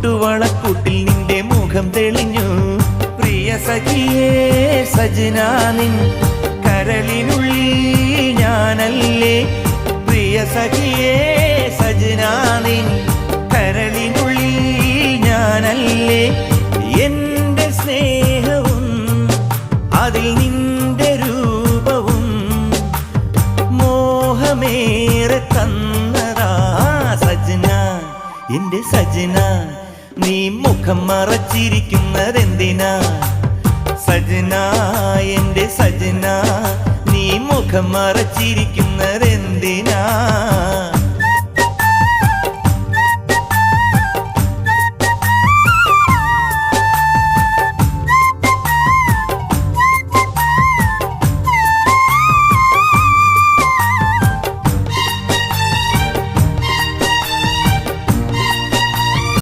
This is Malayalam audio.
പൊട്ടുവളക്കൂട്ടിൽ നിന്റെ മുഖം തെളിഞ്ഞു പ്രിയ സഖിയേ സജനാ നിൻ കരളിനുള്ളിൽ ഞാനല്ലേ പ്രിയ സഖിയേ സജനാ നിൻ കരളിനുള്ളിൽ ഞാനല്ലേ എന്റെ സ്നേഹവും അതിൽ നിന്റെ രൂപവും മോഹമേറെ തന്നതാ സജന എന്റെ സജന നീ മുഖം മറച്ചിരിക്കുന്നതെന്തിനാ സജന എന്റെ സജന നീ മുഖം മറച്ചിരിക്കുന്നതെന്തിനാ